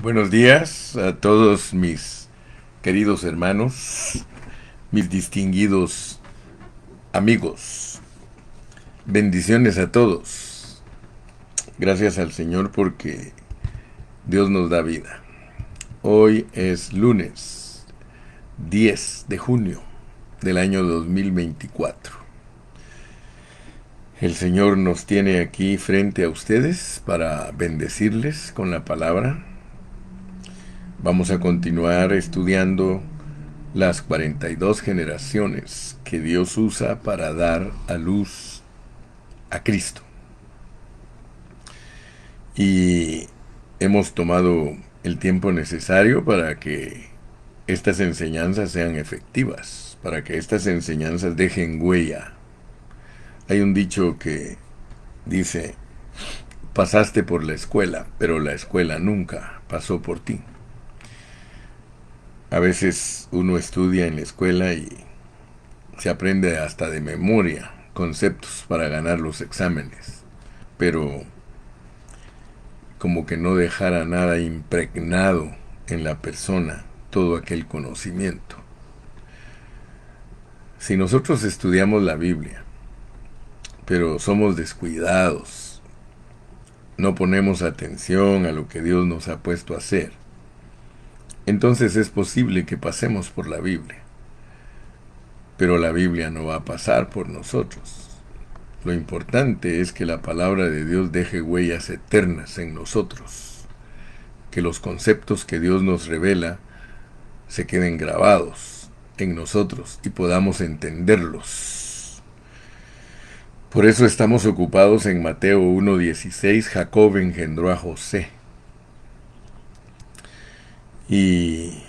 Buenos días a todos mis queridos hermanos, mis distinguidos amigos. Bendiciones a todos. Gracias al Señor porque Dios nos da vida. Hoy es lunes 10 de junio del año 2024. El Señor nos tiene aquí frente a ustedes para bendecirles con la palabra. Vamos a continuar estudiando las 42 generaciones que Dios usa para dar a luz a Cristo. Y hemos tomado el tiempo necesario para que estas enseñanzas sean efectivas, para que estas enseñanzas dejen huella. Hay un dicho que dice: pasaste por la escuela, pero la escuela nunca pasó por ti. A veces uno estudia en la escuela y se aprende hasta de memoria conceptos para ganar los exámenes, pero como que no dejara nada impregnado en la persona todo aquel conocimiento. Si nosotros estudiamos la Biblia, pero somos descuidados, no ponemos atención a lo que Dios nos ha puesto a hacer, entonces es posible que pasemos por la Biblia, pero la Biblia no va a pasar por nosotros. Lo importante es que la palabra de Dios deje huellas eternas en nosotros, que los conceptos que Dios nos revela se queden grabados en nosotros y podamos entenderlos. Por eso estamos ocupados en Mateo 1:16. Jacob engendró a José. Y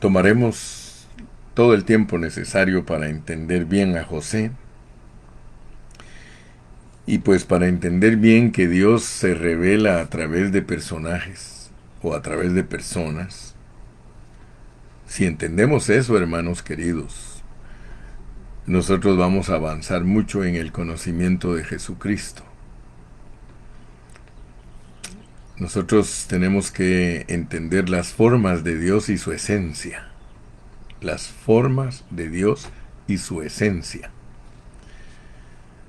tomaremos todo el tiempo necesario para entender bien a José. Y pues para entender bien que Dios se revela a través de personajes o a través de personas, si entendemos eso, hermanos queridos, nosotros vamos a avanzar mucho en el conocimiento de Jesucristo. Nosotros tenemos que entender las formas de Dios y su esencia. Las formas de Dios y su esencia.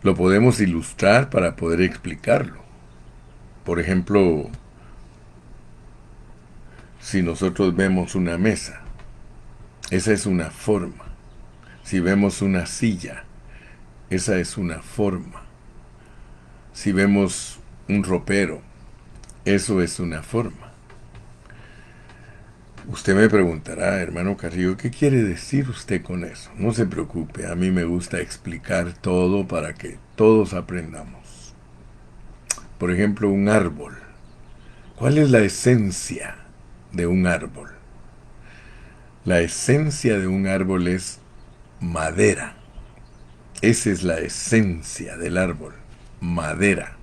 Lo podemos ilustrar para poder explicarlo. Por ejemplo, si nosotros vemos una mesa, esa es una forma. Si vemos una silla, esa es una forma. Si vemos un ropero, eso es una forma. Usted me preguntará, hermano Carrillo, ¿qué quiere decir usted con eso? No se preocupe, a mí me gusta explicar todo para que todos aprendamos. Por ejemplo, un árbol. ¿Cuál es la esencia de un árbol? La esencia de un árbol es madera. Esa es la esencia del árbol, madera.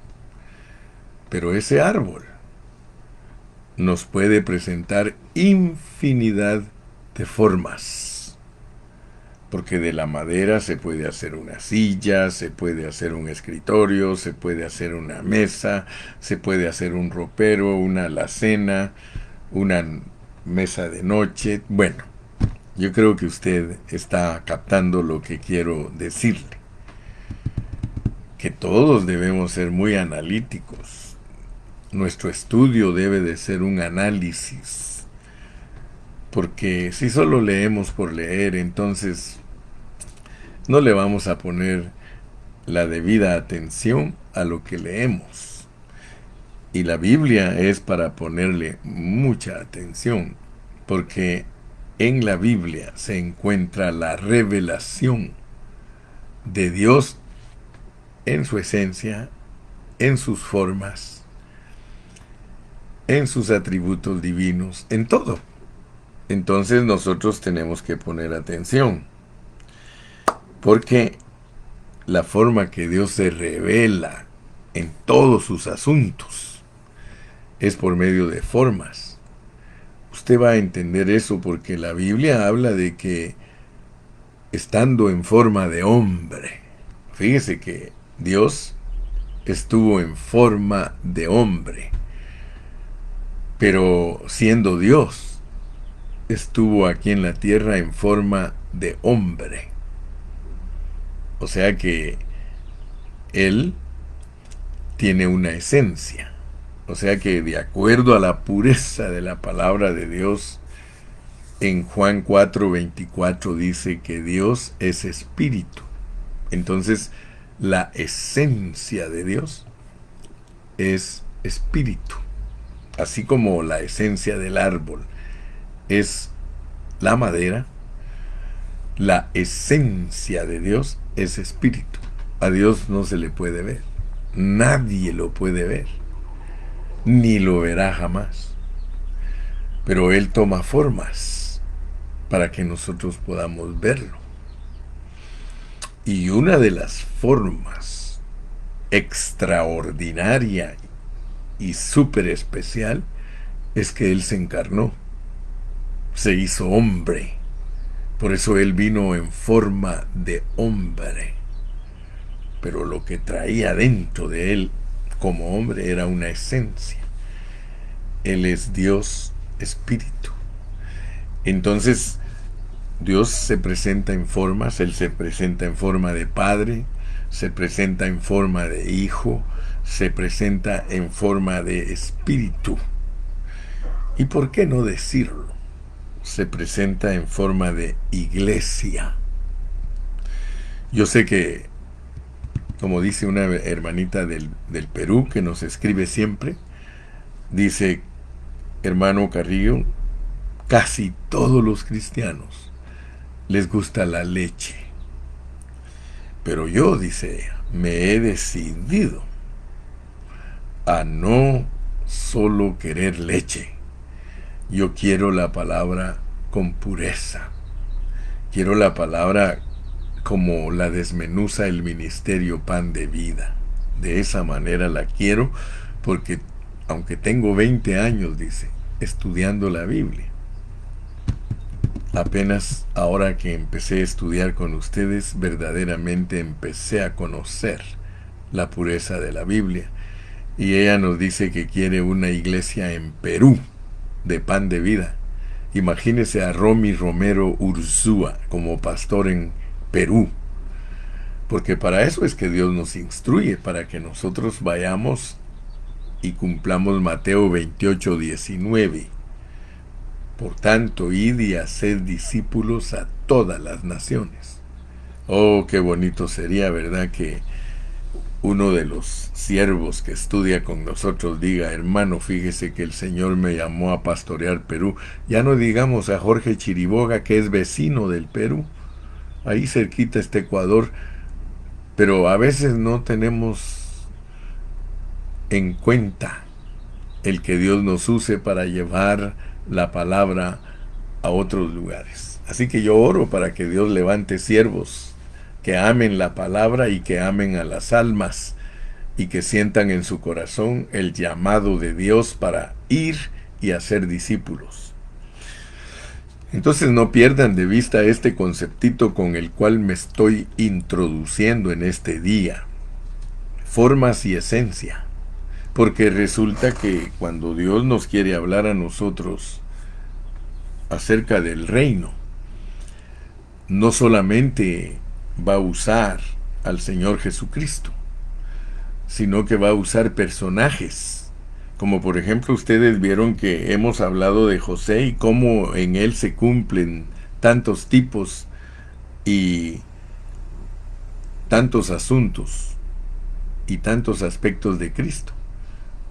Pero ese árbol nos puede presentar infinidad de formas. Porque de la madera se puede hacer una silla, se puede hacer un escritorio, se puede hacer una mesa, se puede hacer un ropero, una alacena, una mesa de noche. Bueno, yo creo que usted está captando lo que quiero decirle. Que todos debemos ser muy analíticos. Nuestro estudio debe de ser un análisis. Porque si solo leemos por leer, entonces no le vamos a poner la debida atención a lo que leemos. Y la Biblia es para ponerle mucha atención, porque en la Biblia se encuentra la revelación de Dios en su esencia, en sus formas, en sus atributos divinos, en todo. Entonces nosotros tenemos que poner atención, porque la forma que Dios se revela en todos sus asuntos es por medio de formas. Usted va a entender eso porque la Biblia habla de que estando en forma de hombre, fíjese que Dios estuvo en forma de hombre. pero siendo Dios, estuvo aquí en la tierra en forma de hombre. O sea que Él tiene una esencia. O sea que de acuerdo a la pureza de la palabra de Dios, en Juan 4:24 dice que Dios es espíritu. Entonces, la esencia de Dios es espíritu. Así como la esencia del árbol es la madera, la esencia de Dios es espíritu. A Dios no se le puede ver. Nadie lo puede ver, ni lo verá jamás. Pero Él toma formas para que nosotros podamos verlo. Y una de las formas extraordinaria y súper especial es que Él se encarnó, se hizo hombre. Por eso Él vino en forma de hombre. Pero lo que traía dentro de Él como hombre era una esencia. Él es Dios Espíritu. Entonces, Dios se presenta en formas. Él se presenta en forma de Padre, se presenta en forma de Hijo, se presenta en forma de Espíritu. ¿Y por qué no decirlo? Se presenta en forma de iglesia. Yo sé que, como dice una hermanita del Perú que nos escribe siempre, dice: hermano Carrillo, casi todos los cristianos les gusta la leche. Pero yo, dice ella, me he decidido a no solo querer leche. Yo quiero la palabra con pureza. Quiero la palabra como la desmenuza el ministerio Pan de Vida. De esa manera la quiero, porque aunque tengo 20 años, dice, estudiando la Biblia, apenas ahora que empecé a estudiar con ustedes, verdaderamente empecé a conocer la pureza de la Biblia. Y ella nos dice que quiere una iglesia en Perú de Pan de Vida. Imagínese a Romy Romero Urzúa como pastor en Perú. Porque para eso es que Dios nos instruye, para que nosotros vayamos y cumplamos Mateo 28:19. Por tanto, id y haced discípulos a todas las naciones. Oh, qué bonito sería, ¿verdad?, que uno de los siervos que estudia con nosotros diga: hermano, fíjese que el Señor me llamó a pastorear Perú. Ya no digamos a Jorge Chiriboga, que es vecino del Perú. Ahí cerquita está Ecuador. Pero a veces no tenemos en cuenta el que Dios nos use para llevar la palabra a otros lugares. Así que yo oro para que Dios levante siervos que amen la palabra y que amen a las almas y que sientan en su corazón el llamado de Dios para ir y hacer discípulos. Entonces no pierdan de vista este conceptito con el cual me estoy introduciendo en este día: formas y esencia. Porque resulta que cuando Dios nos quiere hablar a nosotros acerca del reino, no solamente va a usar al Señor Jesucristo, sino que va a usar personajes. Como por ejemplo, ustedes vieron que hemos hablado de José y cómo en él se cumplen tantos tipos y tantos asuntos y tantos aspectos de Cristo.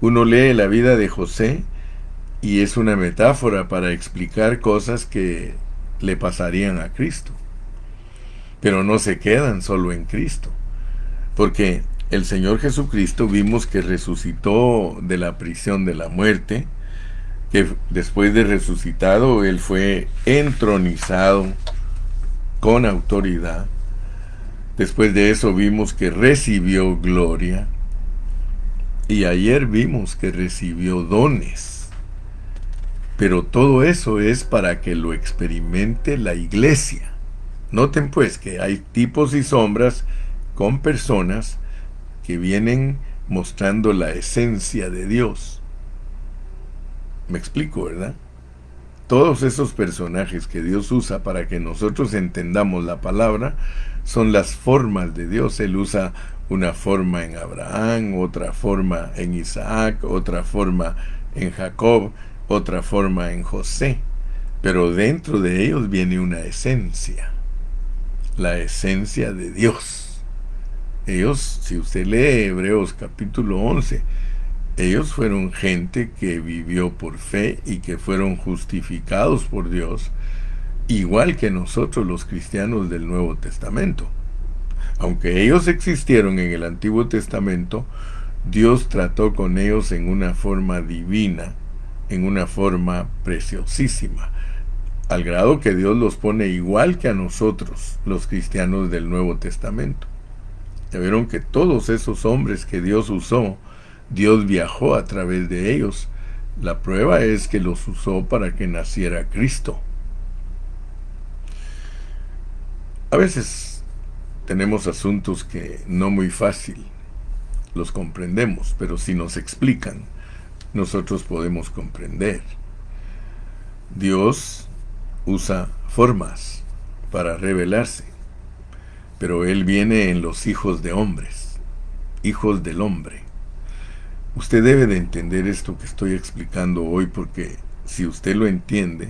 Uno lee la vida de José y es una metáfora para explicar cosas que le pasarían a Cristo. Pero no se quedan solo en Cristo, porque el Señor Jesucristo vimos que resucitó de la prisión de la muerte, que después de resucitado Él fue entronizado con autoridad. Después de eso vimos que recibió gloria, y ayer vimos que recibió dones. Pero todo eso es para que lo experimente la iglesia. Noten pues que hay tipos y sombras con personas que vienen mostrando la esencia de Dios. Me explico, ¿verdad? Todos esos personajes que Dios usa para que nosotros entendamos la palabra son las formas de Dios. Él usa una forma en Abraham, otra forma en Isaac, otra forma en Jacob, otra forma en José. Pero dentro de ellos viene una esencia, la esencia de Dios. Ellos, si usted lee Hebreos capítulo 11, ellos fueron gente que vivió por fe y que fueron justificados por Dios, igual que nosotros los cristianos del Nuevo Testamento. Aunque ellos existieron en el Antiguo Testamento, Dios trató con ellos en una forma divina, en una forma preciosísima, al grado que Dios los pone igual que a nosotros, los cristianos del Nuevo Testamento. Ya vieron que todos esos hombres que Dios usó, Dios viajó a través de ellos. La prueba es que los usó para que naciera Cristo. A veces tenemos asuntos que no muy fácil los comprendemos, pero si nos explican, nosotros podemos comprender. Dios usa formas para revelarse, pero Él viene en los hijos de hombres, hijos del hombre. Usted debe de entender esto que estoy explicando hoy, porque si usted lo entiende,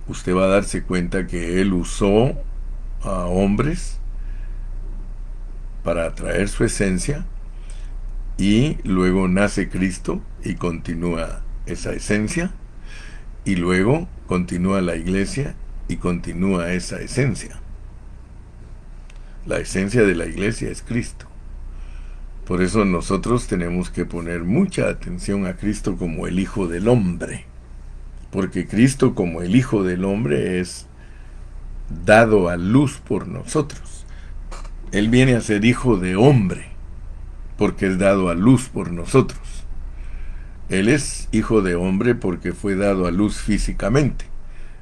usted va a darse cuenta que Él usó a hombres para atraer su esencia, y luego nace Cristo y continúa esa esencia, y luego continúa la iglesia y continúa esa esencia. La esencia de la iglesia es Cristo. Por eso nosotros tenemos que poner mucha atención a Cristo como el Hijo del Hombre, porque Cristo como el Hijo del Hombre es dado a luz por nosotros. Él viene a ser Hijo de Hombre, porque es dado a luz por nosotros. Él es Hijo de Hombre porque fue dado a luz físicamente,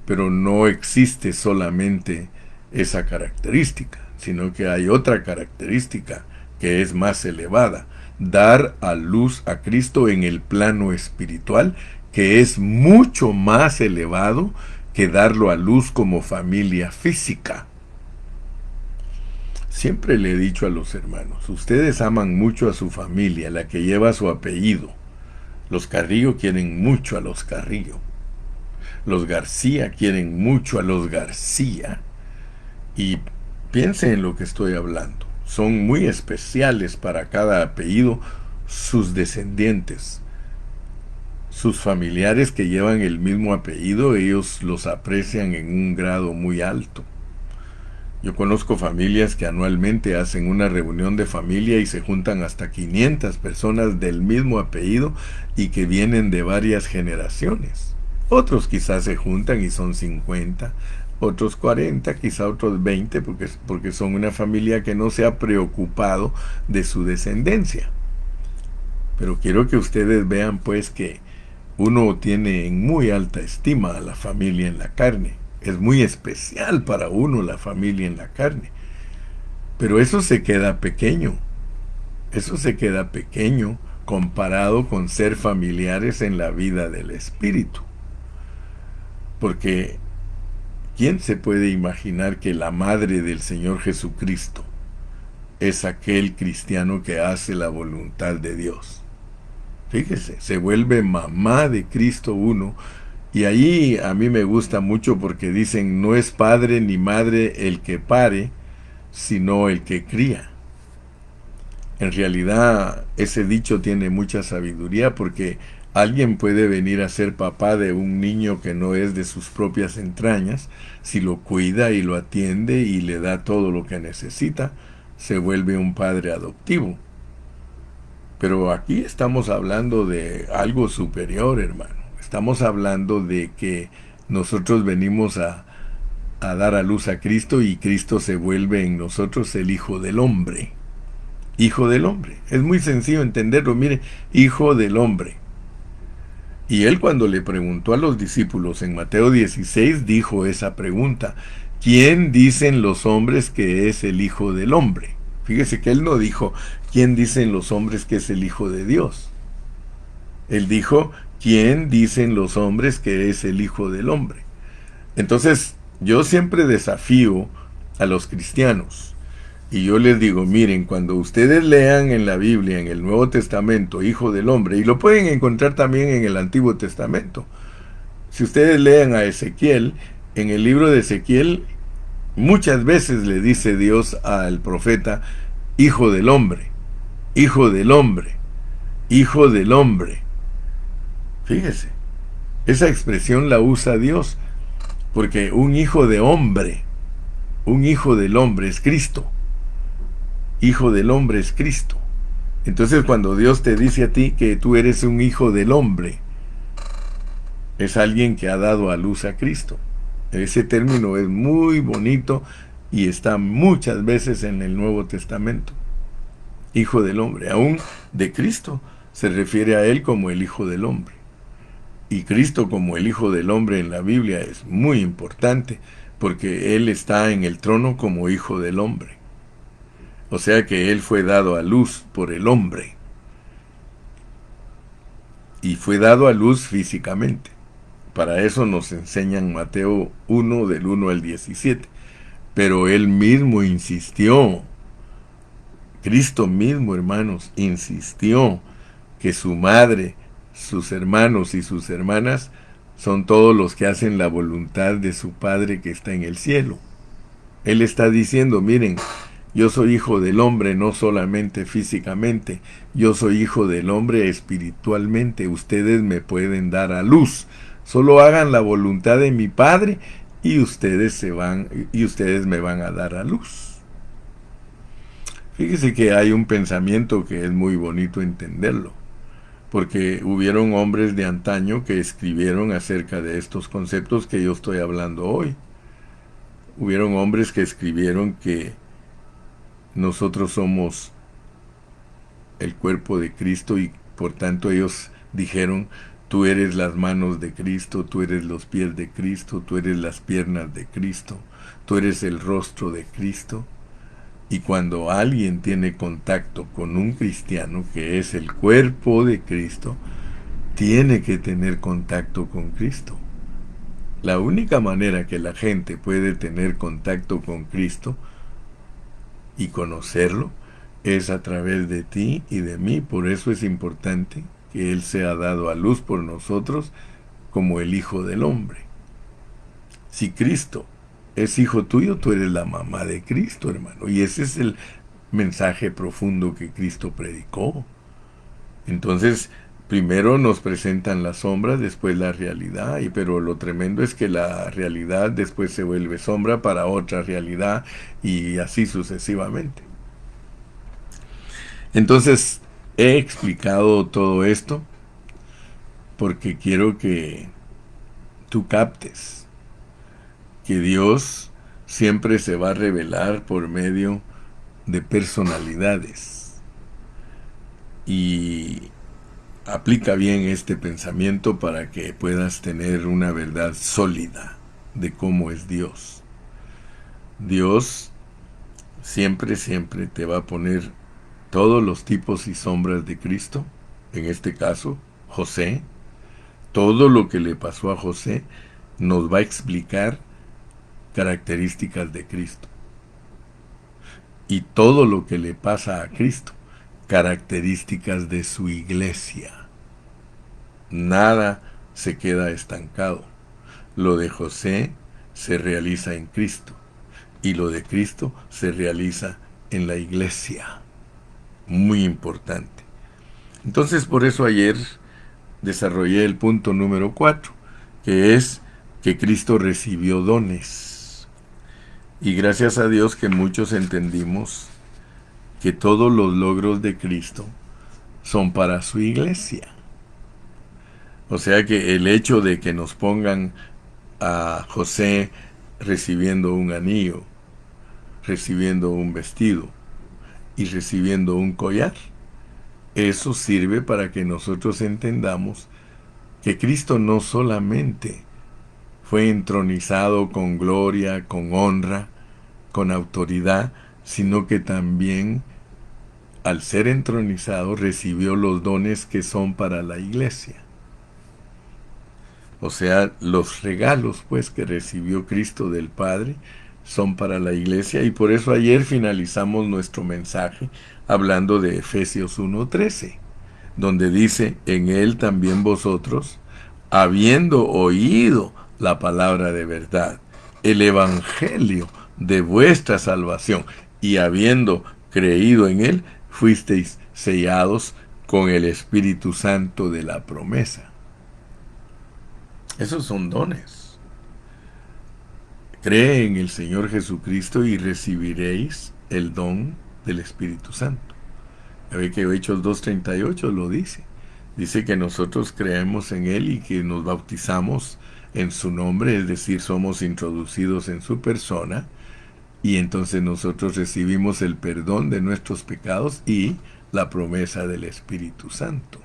pero no existe solamente esa característica, sino que hay otra característica que es más elevada: dar a luz a Cristo en el plano espiritual, que es mucho más elevado que darlo a luz como familia física. Siempre le he dicho a los hermanos, ustedes aman mucho a su familia, la que lleva su apellido. Los Carrillo quieren mucho a los Carrillo. Los García quieren mucho a los García. Y piensen en lo que estoy hablando. Son muy especiales para cada apellido sus descendientes. Sus familiares que llevan el mismo apellido, ellos los aprecian en un grado muy alto. Yo conozco familias que anualmente hacen una reunión de familia y se juntan hasta 500 personas del mismo apellido y que vienen de varias generaciones. Otros quizás se juntan y son 50, otros 40, quizá otros 20, porque son una familia que no se ha preocupado de su descendencia. Pero quiero que ustedes vean pues que uno tiene en muy alta estima a la familia en la carne. Es muy especial para uno la familia en la carne. Pero eso se queda pequeño. Eso se queda pequeño comparado con ser familiares en la vida del Espíritu. Porque ¿quién se puede imaginar que la madre del Señor Jesucristo es aquel cristiano que hace la voluntad de Dios? Fíjese, se vuelve mamá de Cristo uno. Y ahí a mí me gusta mucho porque dicen, no es padre ni madre el que pare, sino el que cría. En realidad ese dicho tiene mucha sabiduría, porque alguien puede venir a ser papá de un niño que no es de sus propias entrañas. Si lo cuida y lo atiende y le da todo lo que necesita, se vuelve un padre adoptivo. Pero aquí estamos hablando de algo superior, hermano. Estamos hablando de que nosotros venimos a dar a luz a Cristo, y Cristo se vuelve en nosotros el Hijo del Hombre. Hijo del Hombre. Es muy sencillo entenderlo. Mire, Hijo del Hombre. Y él, cuando le preguntó a los discípulos en Mateo 16, dijo esa pregunta: ¿quién dicen los hombres que es el Hijo del Hombre? Fíjese que él no dijo: ¿quién dicen los hombres que es el Hijo de Dios? Él dijo: ¿quién dicen los hombres que es el Hijo del Hombre? Entonces, yo siempre desafío a los cristianos y yo les digo, miren, cuando ustedes lean en la Biblia, en el Nuevo Testamento, Hijo del Hombre, y lo pueden encontrar también en el Antiguo Testamento, si ustedes lean a Ezequiel, en el libro de Ezequiel, muchas veces le dice Dios al profeta, Hijo del Hombre, Hijo del Hombre, Hijo del Hombre. Fíjese, esa expresión la usa Dios, porque un hijo de hombre, un hijo del hombre es Cristo. Hijo del hombre es Cristo. Entonces cuando Dios te dice a ti que tú eres un hijo del hombre, es alguien que ha dado a luz a Cristo. Ese término es muy bonito y está muchas veces en el Nuevo Testamento. Hijo del hombre, aún de Cristo se refiere a él como el Hijo del Hombre. Y Cristo como el Hijo del Hombre en la Biblia es muy importante porque él está en el trono como Hijo del Hombre. O sea que él fue dado a luz por el hombre. Y fue dado a luz físicamente. Para eso nos enseñan Mateo 1 del 1 al 17. Pero él mismo insistió, Cristo mismo, hermanos, insistió que su madre, sus hermanos y sus hermanas son todos los que hacen la voluntad de su Padre que está en el cielo. Él está diciendo, miren, yo soy hijo del hombre no solamente físicamente, yo soy hijo del hombre espiritualmente, ustedes me pueden dar a luz, solo hagan la voluntad de mi Padre y ustedes me van a dar a luz. Fíjese que hay un pensamiento que es muy bonito entenderlo, porque hubieron hombres de antaño que escribieron acerca de estos conceptos que yo estoy hablando hoy. Hubieron hombres que escribieron que nosotros somos el cuerpo de Cristo y por tanto ellos dijeron, tú eres las manos de Cristo, tú eres los pies de Cristo, tú eres las piernas de Cristo, tú eres el rostro de Cristo. Y cuando alguien tiene contacto con un cristiano que es el cuerpo de Cristo, tiene que tener contacto con Cristo. La única manera que la gente puede tener contacto con Cristo y conocerlo es a través de ti y de mí. Por eso es importante que Él sea dado a luz por nosotros como el Hijo del Hombre. Si Cristo es hijo tuyo, tú eres la mamá de Cristo, hermano. Y ese es el mensaje profundo que Cristo predicó. Entonces, primero nos presentan las sombras, después la realidad, pero lo tremendo es que la realidad después se vuelve sombra para otra realidad y así sucesivamente. Entonces, he explicado todo esto porque quiero que tú captes que Dios siempre se va a revelar por medio de personalidades. Y aplica bien este pensamiento para que puedas tener una verdad sólida de cómo es Dios. Dios siempre te va a poner todos los tipos y sombras de Cristo. En este caso, José. Todo lo que le pasó a José nos va a explicar características de Cristo. Y todo lo que le pasa a Cristo, características de su iglesia. Nada se queda estancado. Lo de José se realiza en Cristo y lo de Cristo se realiza en la iglesia. Muy importante. Entonces, por eso ayer desarrollé el punto número 4, que es que Cristo recibió dones. Y gracias a Dios que muchos entendimos que todos los logros de Cristo son para su iglesia. O sea que el hecho de que nos pongan a José recibiendo un anillo, recibiendo un vestido y recibiendo un collar, eso sirve para que nosotros entendamos que Cristo no solamente fue entronizado con gloria, con honra, con autoridad, sino que también al ser entronizado recibió los dones que son para la iglesia. O sea, los regalos pues que recibió Cristo del Padre son para la iglesia, y por eso ayer finalizamos nuestro mensaje hablando de Efesios 1:13, donde dice: en él también vosotros, habiendo oído la palabra de verdad, el evangelio de vuestra salvación, y habiendo creído en él, fuisteis sellados con el Espíritu Santo de la promesa. Esos son dones. Cree en el Señor Jesucristo y recibiréis el don del Espíritu Santo. Ya ve que Hechos 2:38 lo dice. Dice que nosotros creemos en Él y que nos bautizamos en su nombre, es decir, somos introducidos en su persona, y entonces nosotros recibimos el perdón de nuestros pecados y la promesa del Espíritu Santo.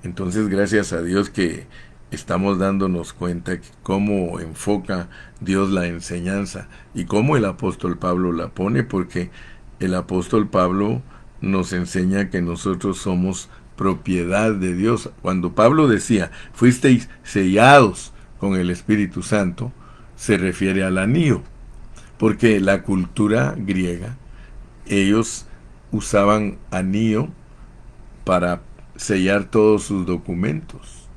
Entonces, gracias a Dios que estamos dándonos cuenta que cómo enfoca Dios la enseñanza y cómo el apóstol Pablo la pone, porque el apóstol Pablo nos enseña que nosotros somos propiedad de Dios. Cuando Pablo decía, fuisteis sellados con el Espíritu Santo, se refiere al anillo, porque la cultura griega, ellos usaban anillo para sellar todos sus documentos.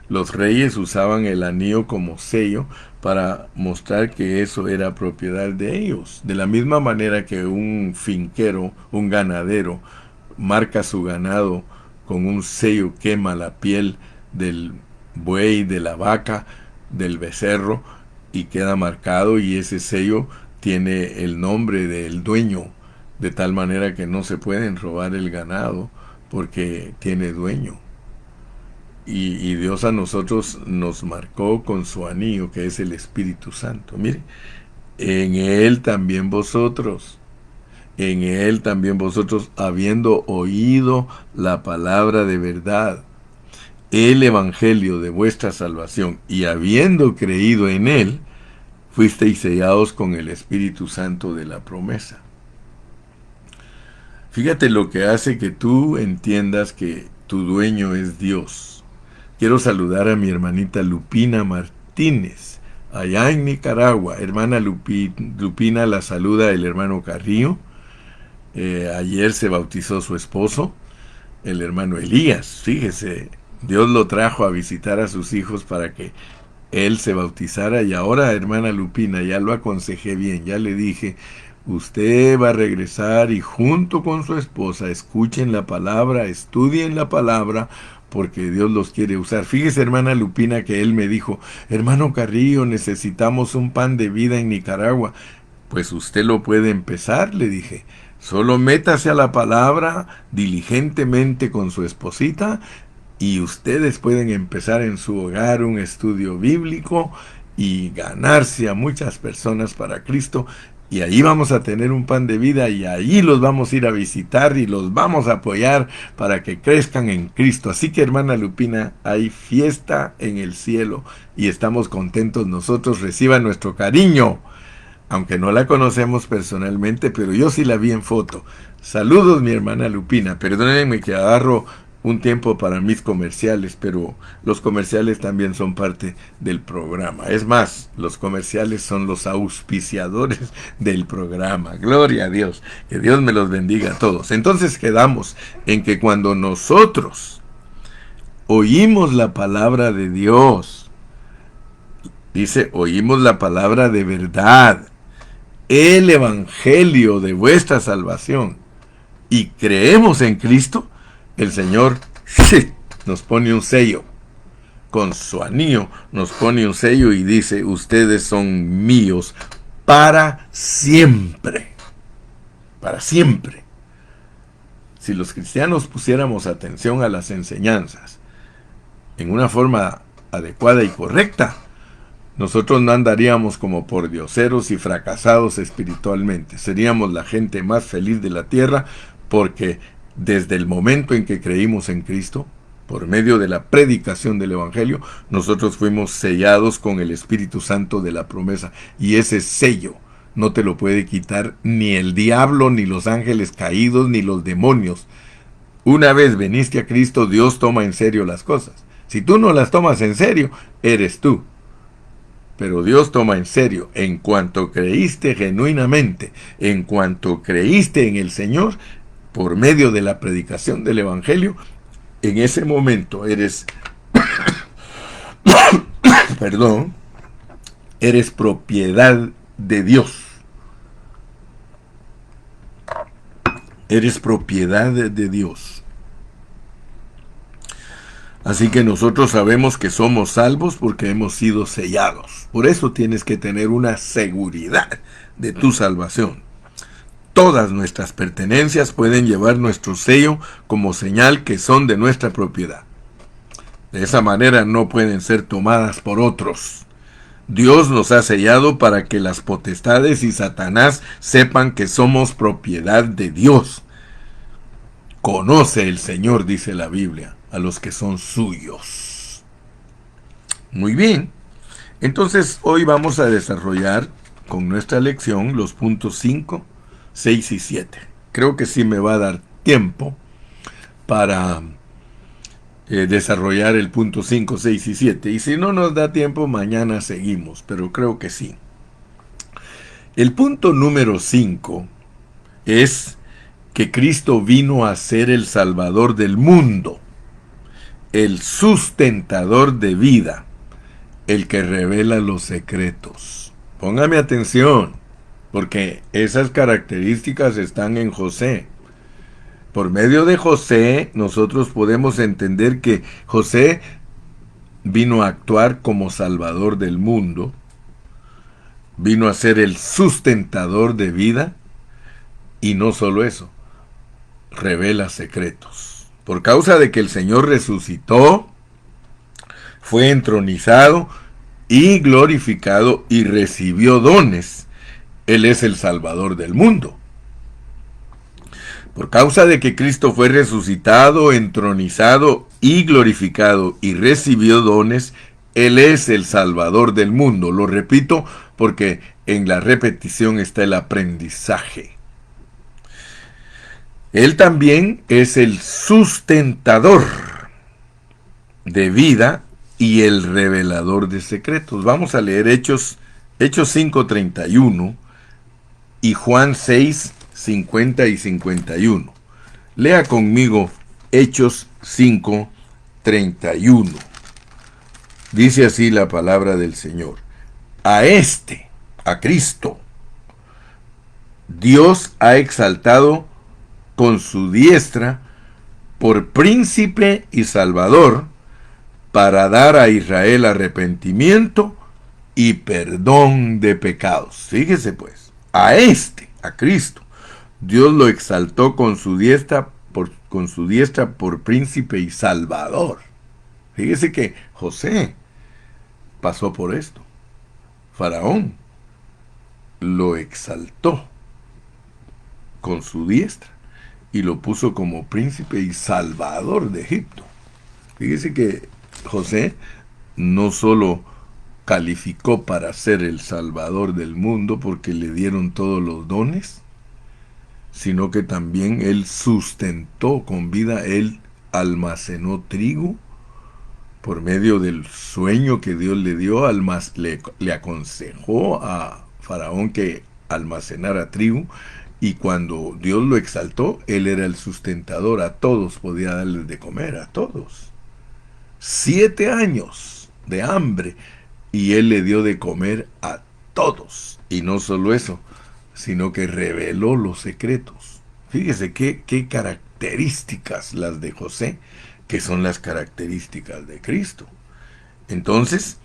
Los reyes usaban el anillo como sello para mostrar que eso era propiedad de ellos. De la misma manera que un finquero, un ganadero, marca su ganado con un sello, quema la piel del buey, de la vaca, del becerro, y queda marcado, y ese sello tiene el nombre del dueño, de tal manera que no se pueden robar el ganado porque tiene dueño. Y Dios a nosotros nos marcó con su anillo, que es el Espíritu Santo. Mire, en él también vosotros, habiendo oído la palabra de verdad, el evangelio de vuestra salvación, y habiendo creído en él, fuisteis sellados con el Espíritu Santo de la promesa. Fíjate lo que hace que tú entiendas que tu dueño es Dios. Quiero saludar a mi hermanita Lupina Martínez, allá en Nicaragua. Hermana Lupina, la saluda el hermano Carrillo. Ayer se bautizó su esposo, el hermano Elías. Fíjese, Dios lo trajo a visitar a sus hijos para que él se bautizara, y ahora, hermana Lupina, ya lo aconsejé bien, ya le dije, usted va a regresar y junto con su esposa escuchen la palabra, estudien la palabra, porque Dios los quiere usar. Fíjese, hermana Lupina, que él me dijo, hermano Carrillo, necesitamos un pan de vida en Nicaragua. Pues usted lo puede empezar, le dije. Solo métase a la palabra diligentemente con su esposita, y ustedes pueden empezar en su hogar un estudio bíblico y ganarse a muchas personas para Cristo. Y ahí vamos a tener un pan de vida, y ahí los vamos a ir a visitar y los vamos a apoyar para que crezcan en Cristo. Así que, hermana Lupina, hay fiesta en el cielo y estamos contentos nosotros. Reciban nuestro cariño, aunque no la conocemos personalmente, pero yo sí la vi en foto. Saludos, mi hermana Lupina. Perdónenme que agarro un tiempo para mis comerciales, pero los comerciales también son parte del programa. Es más, los comerciales son los auspiciadores del programa. Gloria a Dios. Que Dios me los bendiga a todos. Entonces quedamos en que cuando nosotros oímos la palabra de Dios, dice, oímos la palabra de verdad, el evangelio de vuestra salvación, y creemos en Cristo, el Señor nos pone un sello. Con su anillo nos pone un sello y dice, ustedes son míos para siempre. Para siempre. Si los cristianos pusiéramos atención a las enseñanzas en una forma adecuada y correcta, nosotros no andaríamos como pordioseros y fracasados espiritualmente. Seríamos la gente más feliz de la tierra, porque desde el momento en que creímos en Cristo, por medio de la predicación del Evangelio, nosotros fuimos sellados con el Espíritu Santo de la promesa. Y ese sello no te lo puede quitar ni el diablo, ni los ángeles caídos, ni los demonios. Una vez veniste a Cristo, Dios toma en serio las cosas. Si tú no las tomas en serio, eres tú. Pero Dios toma en serio. En cuanto creíste genuinamente, en cuanto creíste en el Señor, por medio de la predicación del Evangelio, en ese momento eres, perdón, eres propiedad de Dios. Eres propiedad de Dios. Así que nosotros sabemos que somos salvos porque hemos sido sellados. Por eso tienes que tener una seguridad de tu salvación. Todas nuestras pertenencias pueden llevar nuestro sello como señal que son de nuestra propiedad. De esa manera no pueden ser tomadas por otros. Dios nos ha sellado para que las potestades y Satanás sepan que somos propiedad de Dios. Conoce el Señor, dice la Biblia, a los que son suyos. Muy bien. Entonces hoy vamos a desarrollar con nuestra lección los puntos 5, 6 y 7. Creo que sí me va a dar tiempo para desarrollar el punto 5, 6 y 7. Y si no nos da tiempo, mañana seguimos, pero creo que sí. El punto número 5 es que Cristo vino a ser el Salvador del mundo, el sustentador de vida, el que revela los secretos. Póngame atención, porque esas características están en José. Por medio de José, nosotros podemos entender que José vino a actuar como Salvador del mundo, vino a ser el sustentador de vida, y no solo eso, revela secretos. Por causa de que el Señor resucitó, fue entronizado y glorificado y recibió dones, Él es el Salvador del mundo. Por causa de que Cristo fue resucitado, entronizado y glorificado y recibió dones, Él es el Salvador del mundo. Lo repito porque en la repetición está el aprendizaje. Él también es el sustentador de vida y el revelador de secretos. Vamos a leer Hechos 5:31 y Juan 6:50 y 51. Lea conmigo Hechos 5:31. Dice así la palabra del Señor. A Cristo, Dios ha exaltado con su diestra por príncipe y salvador, para dar a Israel arrepentimiento y perdón de pecados. Fíjese pues, a Cristo, Dios lo exaltó con su diestra por príncipe y salvador. Fíjese que José pasó por esto. Faraón lo exaltó con su diestra y lo puso como príncipe y salvador de Egipto. Fíjese que José no solo calificó para ser el salvador del mundo porque le dieron todos los dones, sino que también él sustentó con vida, él almacenó trigo por medio del sueño que Dios le dio, le aconsejó a Faraón que almacenara trigo, y cuando Dios lo exaltó, él era el sustentador, a todos podía darles de comer, a todos. 7 años de hambre y él le dio de comer a todos. Y no solo eso, sino que reveló los secretos. Fíjese qué características las de José, que son las características de Cristo. Entonces,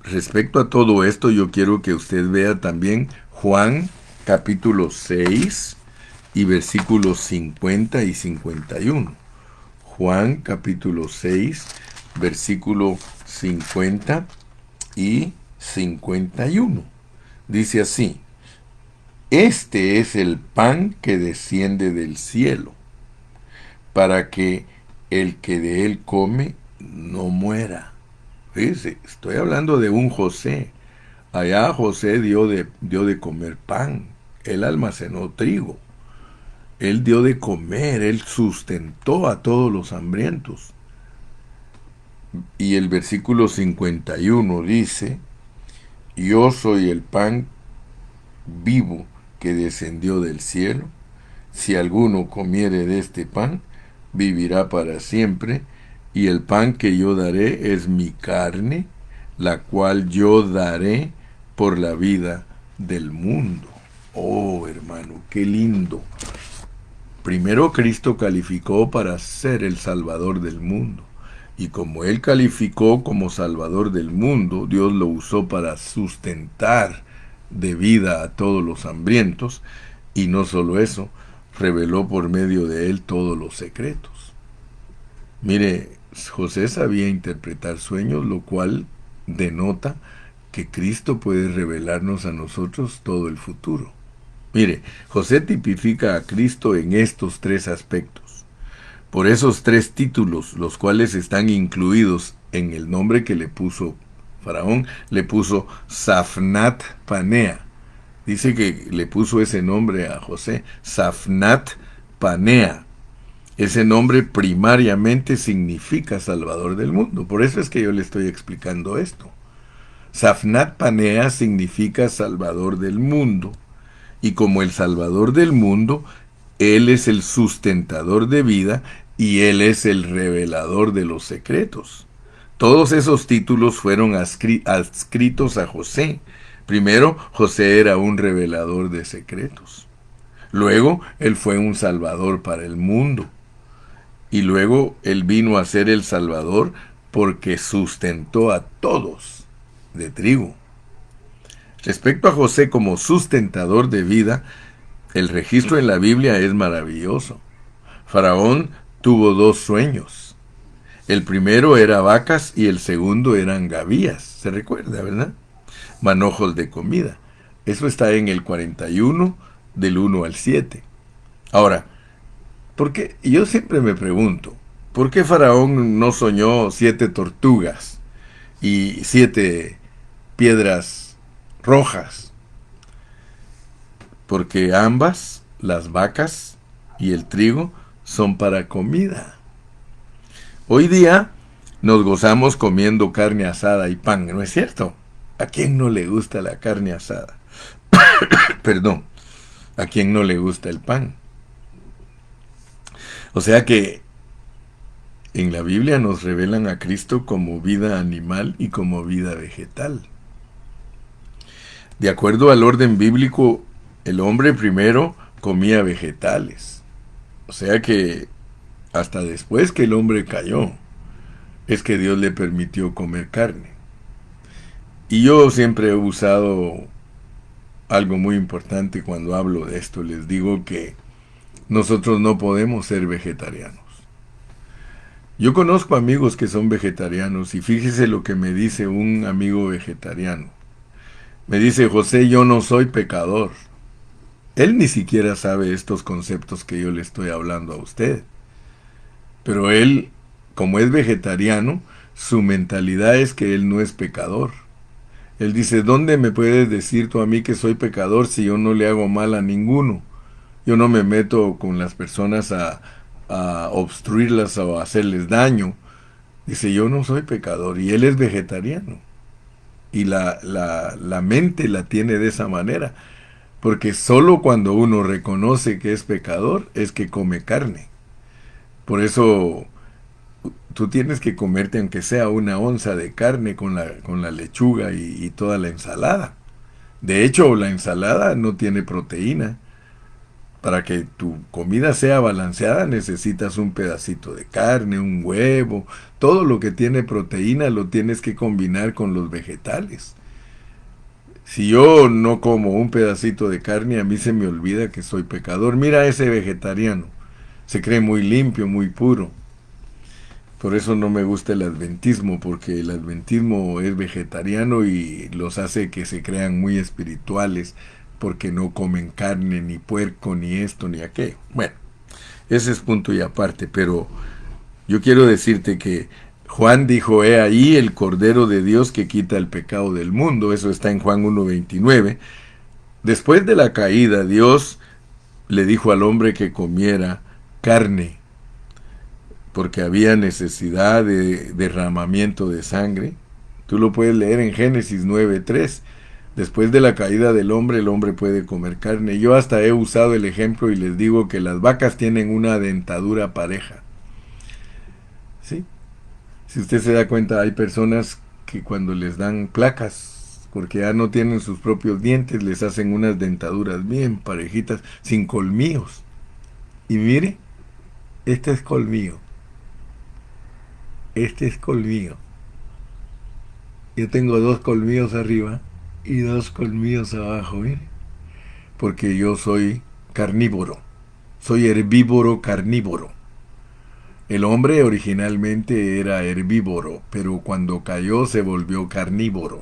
respecto a todo esto, yo quiero que usted vea también Juan capítulo 6 y versículos 50 y 51. Juan capítulo 6, versículo 50 y 51. Dice así: Este es el pan que desciende del cielo, para que el que de él come no muera. Fíjese, estoy hablando de un José. Allá José dio de comer pan, él almacenó trigo, él dio de comer, él sustentó a todos los hambrientos. Y el versículo 51 dice, yo soy el pan vivo que descendió del cielo. Si alguno comiere de este pan, vivirá para siempre, y el pan que yo daré es mi carne, la cual yo daré por la vida del mundo. Oh, hermano, qué lindo. Primero Cristo calificó para ser el Salvador del mundo. Y como Él calificó como Salvador del mundo, Dios lo usó para sustentar de vida a todos los hambrientos. Y no solo eso, reveló por medio de Él todos los secretos. Mire, José sabía interpretar sueños, lo cual denota que Cristo puede revelarnos a nosotros todo el futuro. Mire, José tipifica a Cristo en estos tres aspectos. Por esos tres títulos, los cuales están incluidos en el nombre que le puso Faraón, le puso Safnat Panea. Dice que le puso ese nombre a José, Safnat Panea. Ese nombre primariamente significa Salvador del mundo. Por eso es que yo le estoy explicando esto. Safnat Panea significa Salvador del mundo. Y como el Salvador del mundo, Él es el sustentador de vida y Él es el revelador de los secretos. Todos esos títulos fueron adscritos a José. Primero, José era un revelador de secretos. Luego, Él fue un salvador para el mundo. Y luego, Él vino a ser el salvador porque sustentó a todos de trigo. Respecto a José como sustentador de vida, el registro en la Biblia es maravilloso. Faraón tuvo dos sueños. El primero era vacas y el segundo eran gavías. Se recuerda, ¿verdad? Manojos de comida. Eso está en el 41, del 1 al 7. Ahora, porque yo siempre me pregunto, ¿por qué Faraón no soñó 7 tortugas y 7 piedras rojas? Porque ambas, las vacas y el trigo, son para comida. Hoy día nos gozamos comiendo carne asada y pan, ¿no es cierto? ¿A quién no le gusta la carne asada? Perdón, ¿a quién no le gusta el pan? O sea que en la Biblia nos revelan a Cristo como vida animal y como vida vegetal. De acuerdo al orden bíblico, el hombre primero comía vegetales. O sea que hasta después que el hombre cayó, es que Dios le permitió comer carne. Y yo siempre he usado algo muy importante cuando hablo de esto. Les digo que nosotros no podemos ser vegetarianos. Yo conozco amigos que son vegetarianos y fíjese lo que me dice un amigo vegetariano. Me dice, José, yo no soy pecador. Él ni siquiera sabe estos conceptos que yo le estoy hablando a usted. Pero él, como es vegetariano, su mentalidad es que él no es pecador. Él dice, ¿dónde me puedes decir tú a mí que soy pecador si yo no le hago mal a ninguno? Yo no me meto con las personas a obstruirlas o a hacerles daño. Dice, yo no soy pecador y él es vegetariano. Y la mente la tiene de esa manera. Porque solo cuando uno reconoce que es pecador es que come carne. Por eso tú tienes que comerte aunque sea una onza de carne con la lechuga y toda la ensalada. De hecho, la ensalada no tiene proteína. Para que tu comida sea balanceada necesitas un pedacito de carne, un huevo. Todo lo que tiene proteína lo tienes que combinar con los vegetales. Si yo no como un pedacito de carne, a mí se me olvida que soy pecador. Mira a ese vegetariano. Se cree muy limpio, muy puro. Por eso no me gusta el adventismo, porque el adventismo es vegetariano y los hace que se crean muy espirituales, porque no comen carne, ni puerco, ni esto, ni aquello. Bueno, ese es punto y aparte, pero yo quiero decirte que Juan dijo, he ahí el Cordero de Dios que quita el pecado del mundo. Eso está en Juan 1:29. Después de la caída, Dios le dijo al hombre que comiera carne. porque había necesidad de derramamiento de sangre. Tú lo puedes leer en Génesis 9:3. Después de la caída del hombre, el hombre puede comer carne. Yo hasta he usado el ejemplo y les digo que las vacas tienen una dentadura pareja. ¿Sí? Si usted se da cuenta, hay personas que cuando les dan placas, porque ya no tienen sus propios dientes, les hacen unas dentaduras bien parejitas, sin colmillos. Y mire, este es colmillo. Este es colmillo. Yo tengo 2 colmillos arriba y 2 colmillos abajo, mire. Porque yo soy carnívoro. Soy herbívoro carnívoro. El hombre originalmente era herbívoro, pero cuando cayó se volvió carnívoro.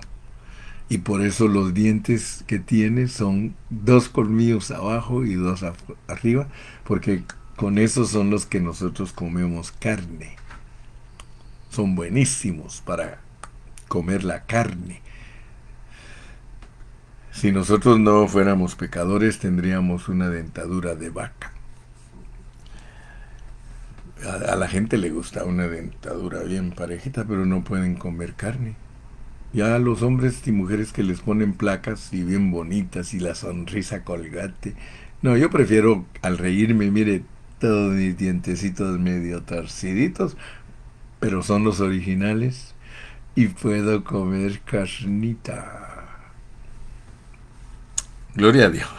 Y por eso los dientes que tiene son 2 colmillos abajo y 2 arriba, porque con esos son los que nosotros comemos carne. Son buenísimos para comer la carne. Si nosotros no fuéramos pecadores, tendríamos una dentadura de vaca. A la gente le gusta una dentadura bien parejita, pero no pueden comer carne. Ya a los hombres y mujeres que les ponen placas y bien bonitas y la sonrisa colgate. No, yo prefiero al reírme, mire, todos mis dientecitos medio torciditos, pero son los originales y puedo comer carnita. Gloria a Dios.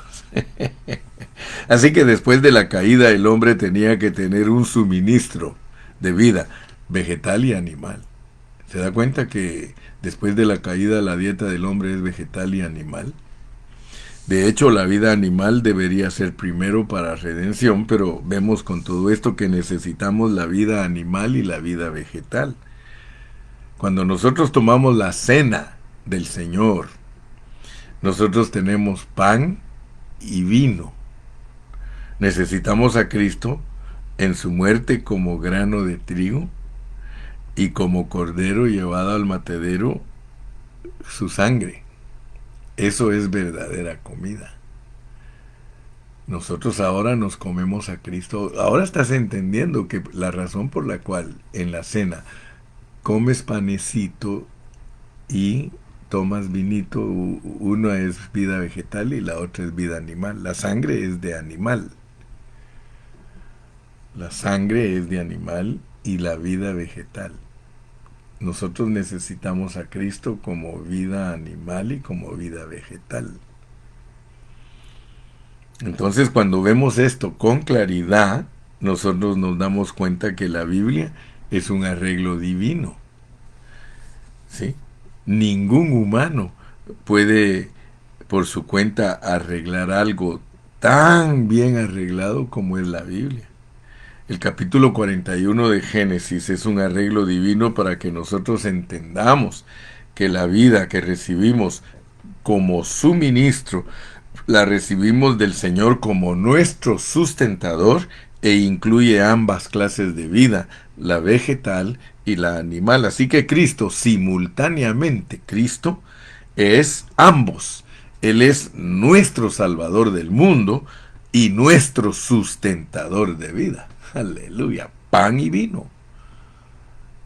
Así que después de la caída el hombre tenía que tener un suministro de vida, vegetal y animal. ¿Se da cuenta que después de la caída la dieta del hombre es vegetal y animal? De hecho, la vida animal debería ser primero para redención, pero vemos con todo esto que necesitamos la vida animal y la vida vegetal. Cuando nosotros tomamos la cena del Señor, nosotros tenemos pan y vino. Necesitamos a Cristo en su muerte como grano de trigo y como cordero llevado al matadero su sangre. Eso es verdadera comida. Nosotros ahora nos comemos a Cristo. Ahora estás entendiendo que la razón por la cual en la cena comes panecito y tomas vinito, una es vida vegetal y la otra es vida animal. La sangre es de animal. La sangre es de animal y la vida vegetal. Nosotros necesitamos a Cristo como vida animal y como vida vegetal. Entonces, cuando vemos esto con claridad, nosotros nos damos cuenta que la Biblia es un arreglo divino. ¿Sí? Ningún humano puede por su cuenta arreglar algo tan bien arreglado como es la Biblia. El capítulo 41 de Génesis es un arreglo divino para que nosotros entendamos que la vida que recibimos como suministro, la recibimos del Señor como nuestro sustentador e incluye ambas clases de vida, la vegetal y la animal. Así que Cristo, simultáneamente, Cristo es ambos. Él es nuestro Salvador del mundo y nuestro sustentador de vida. Aleluya. Pan y vino.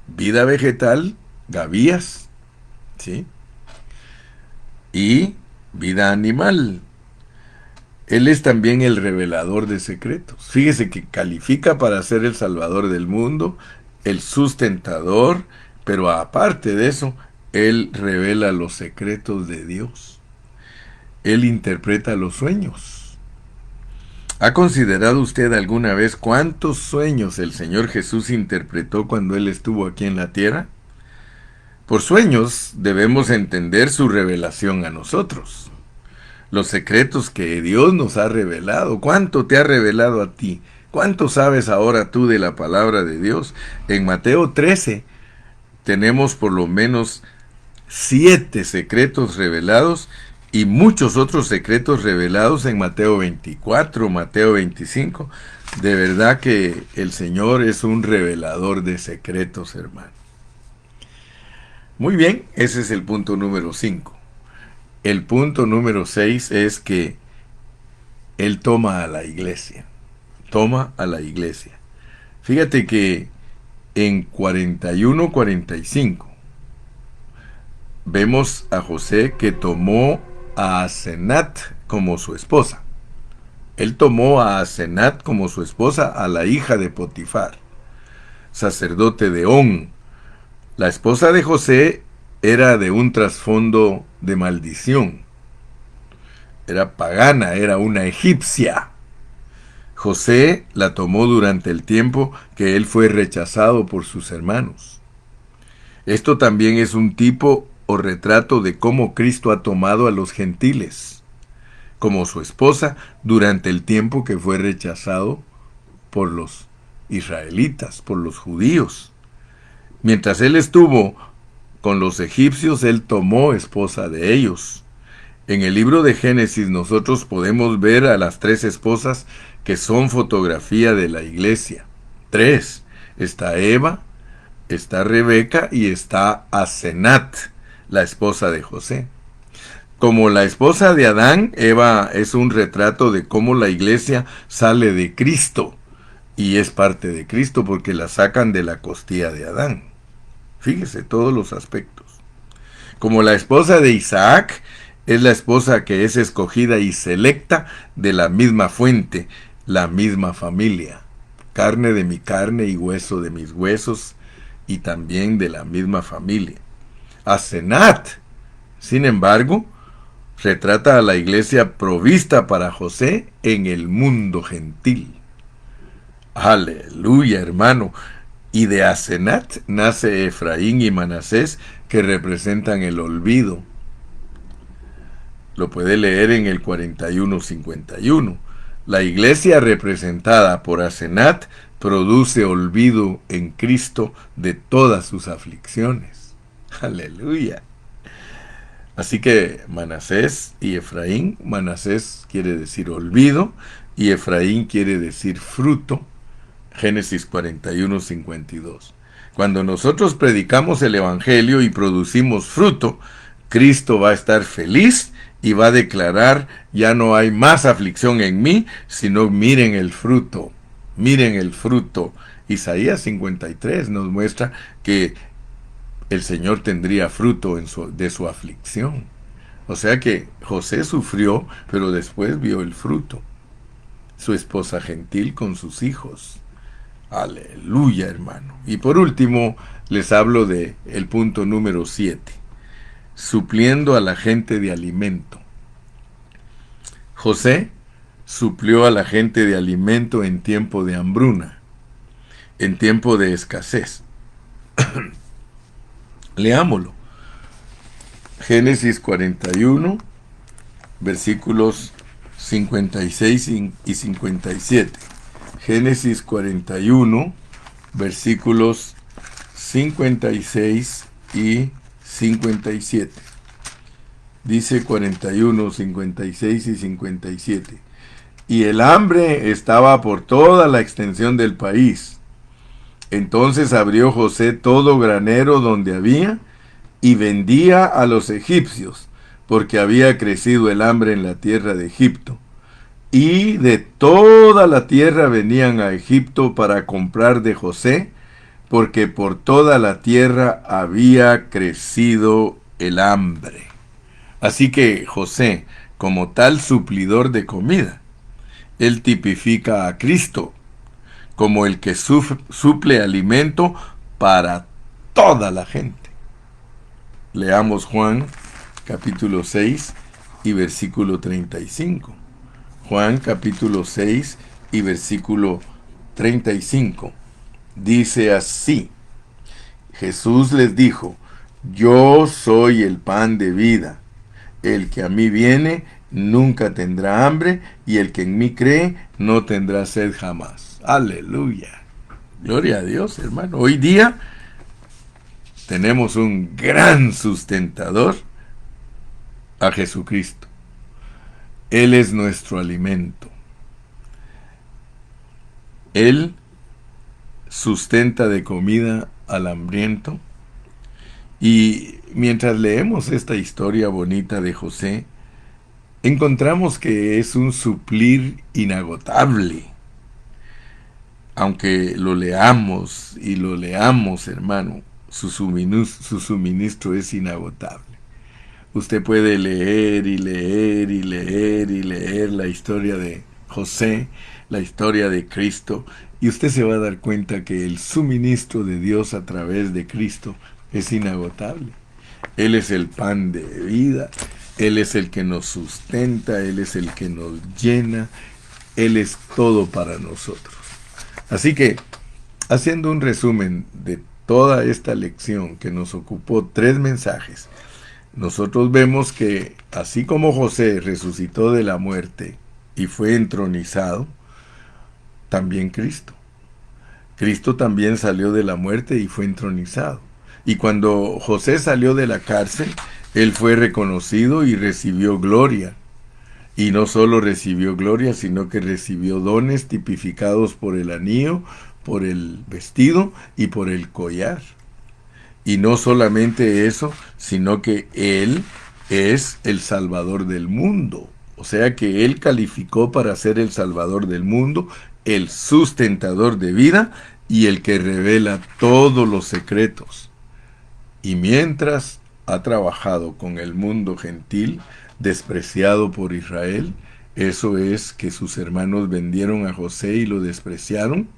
Vida vegetal, gavías, ¿sí? Y vida animal. Él es también el revelador de secretos. Fíjese que califica para ser el salvador del mundo, el sustentador, pero aparte de eso, Él revela los secretos de Dios. Él interpreta los sueños. ¿Ha considerado usted alguna vez cuántos sueños el Señor Jesús interpretó cuando Él estuvo aquí en la tierra? Por sueños debemos entender su revelación a nosotros. Los secretos que Dios nos ha revelado. ¿Cuánto te ha revelado a ti? ¿Cuánto sabes ahora tú de la palabra de Dios? En Mateo 13 tenemos por lo menos 7 secretos revelados y muchos otros secretos revelados en Mateo 24, Mateo 25. De verdad que el Señor es un revelador de secretos, hermano. Muy bien, ese es el punto número 5. El punto número 6 es que Él toma a la iglesia. Toma a la iglesia. Fíjate que en 41-45, vemos a José que tomó a Asenat como su esposa. Él tomó a Asenat como su esposa, a la hija de Potifar, sacerdote de On. La esposa de José era de un trasfondo de maldición. Era pagana, era una egipcia. José la tomó durante el tiempo que él fue rechazado por sus hermanos. Esto también es un tipo o retrato de cómo Cristo ha tomado a los gentiles como su esposa durante el tiempo que fue rechazado por los israelitas, por los judíos. Mientras él estuvo con los egipcios, él tomó esposa de ellos. En el libro de Génesis nosotros podemos ver a las 3 esposas que son fotografía de la iglesia. 3. Está Eva, está Rebeca y está Asenat, la esposa de José. Como la esposa de Adán, Eva es un retrato de cómo la iglesia sale de Cristo y es parte de Cristo porque la sacan de la costilla de Adán. Fíjese todos los aspectos. Como la esposa de Isaac, es la esposa que es escogida y selecta de la misma fuente, la misma familia. Carne de mi carne y hueso de mis huesos, y también de la misma familia. Asenat, sin embargo, retrata a la iglesia provista para José en el mundo gentil. Aleluya, hermano. Y de Asenat nace Efraín y Manasés, que representan el olvido. Lo puede leer en el 41-51. La iglesia representada por Asenat produce olvido en Cristo de todas sus aflicciones. Aleluya. Así que Manasés y Efraín, Manasés quiere decir olvido y Efraín quiere decir fruto. Génesis 41-52. Cuando nosotros predicamos el Evangelio y producimos fruto, Cristo va a estar feliz y va a declarar: ya no hay más aflicción en mí, sino miren el fruto, miren el fruto. Isaías 53 nos muestra que el Señor tendría fruto de su aflicción. O sea que José sufrió, pero después vio el fruto. Su esposa gentil con sus hijos. Aleluya, hermano. Y por último, les hablo de el punto número 7. Supliendo a la gente de alimento. José suplió a la gente de alimento en tiempo de hambruna, en tiempo de escasez. Leámoslo. Génesis 41, versículos 56 y 57. Génesis 41, versículos 56 y 57. Dice 41, 56 y 57. Y el hambre estaba por toda la extensión del país. Entonces abrió José todo granero donde había y vendía a los egipcios, porque había crecido el hambre en la tierra de Egipto. Y de toda la tierra venían a Egipto para comprar de José, porque por toda la tierra había crecido el hambre. Así que José, como tal suplidor de comida, él tipifica a Cristo como el que suple alimento para toda la gente. Leamos Juan capítulo 6 y versículo 35. Juan capítulo 6 y versículo 35. Dice así: Jesús les dijo: yo soy el pan de vida. El que a mí viene nunca tendrá hambre, y el que en mí cree no tendrá sed jamás. Aleluya. Gloria a Dios, hermano. Hoy día tenemos un gran sustentador, a Jesucristo. Él es nuestro alimento. Él sustenta de comida al hambriento. Y mientras leemos esta historia bonita de José, encontramos que es un suplir inagotable. aunque lo leamos y lo leamos, hermano, su suministro es inagotable. Usted puede leer y leer y leer y leer la historia de José, la historia de Cristo, y usted se va a dar cuenta que el suministro de Dios a través de Cristo es inagotable. Él es el pan de vida, Él es el que nos sustenta, Él es el que nos llena, Él es todo para nosotros. Así que, haciendo un resumen de toda esta lección que nos ocupó 3 mensajes, nosotros vemos que así como José resucitó de la muerte y fue entronizado, también Cristo. Cristo también salió de la muerte y fue entronizado. Y cuando José salió de la cárcel, él fue reconocido y recibió gloria. Y no solo recibió gloria, sino que recibió dones tipificados por el anillo, por el vestido y por el collar. Y no solamente eso, sino que Él es el Salvador del mundo. O sea que Él calificó para ser el Salvador del mundo, el sustentador de vida y el que revela todos los secretos. Y mientras ha trabajado con el mundo gentil, despreciado por Israel, eso es que sus hermanos vendieron a José y lo despreciaron.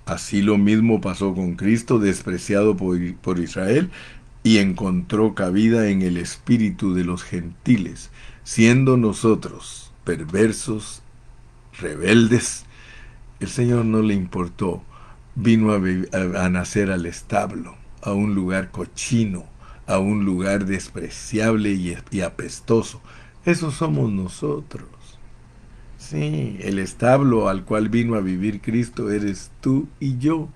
Así lo mismo pasó con Cristo, despreciado por Israel, y encontró cabida en el espíritu de los gentiles, siendo nosotros perversos, rebeldes. El Señor no le importó, vino a nacer al establo, a un lugar cochino, a un lugar despreciable y apestoso. Esos somos nosotros. Sí, el establo al cual vino a vivir Cristo eres tú y yo.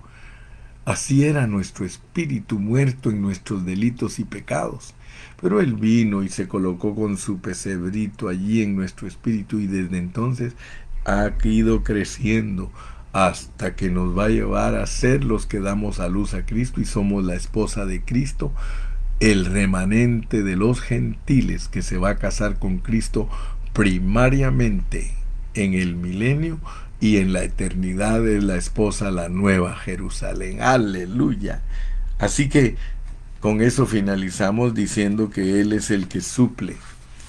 Así era nuestro espíritu muerto en nuestros delitos y pecados. Pero Él vino y se colocó con su pesebrito allí en nuestro espíritu y desde entonces ha ido creciendo hasta que nos va a llevar a ser los que damos a luz a Cristo y somos la esposa de Cristo, el remanente de los gentiles que se va a casar con Cristo primariamente en el milenio y en la eternidad es la esposa, la nueva Jerusalén. Aleluya. Así que con eso finalizamos diciendo que Él es el que suple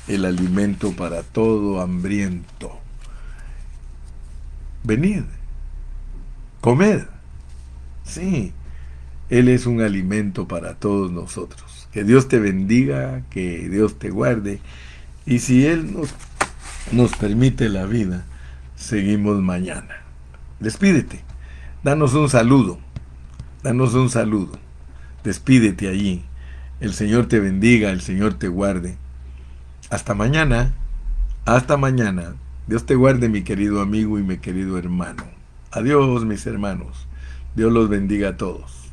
el alimento para todo hambriento. Venid, comed. Sí, Él es un alimento para todos nosotros. Que Dios te bendiga, que Dios te guarde. Y si Él nos permite la vida, seguimos mañana. Despídete, danos un saludo, despídete allí. El Señor te bendiga, el Señor te guarde. Hasta mañana, hasta mañana. Dios te guarde, mi querido amigo y mi querido hermano. Adiós, mis hermanos. Dios los bendiga a todos.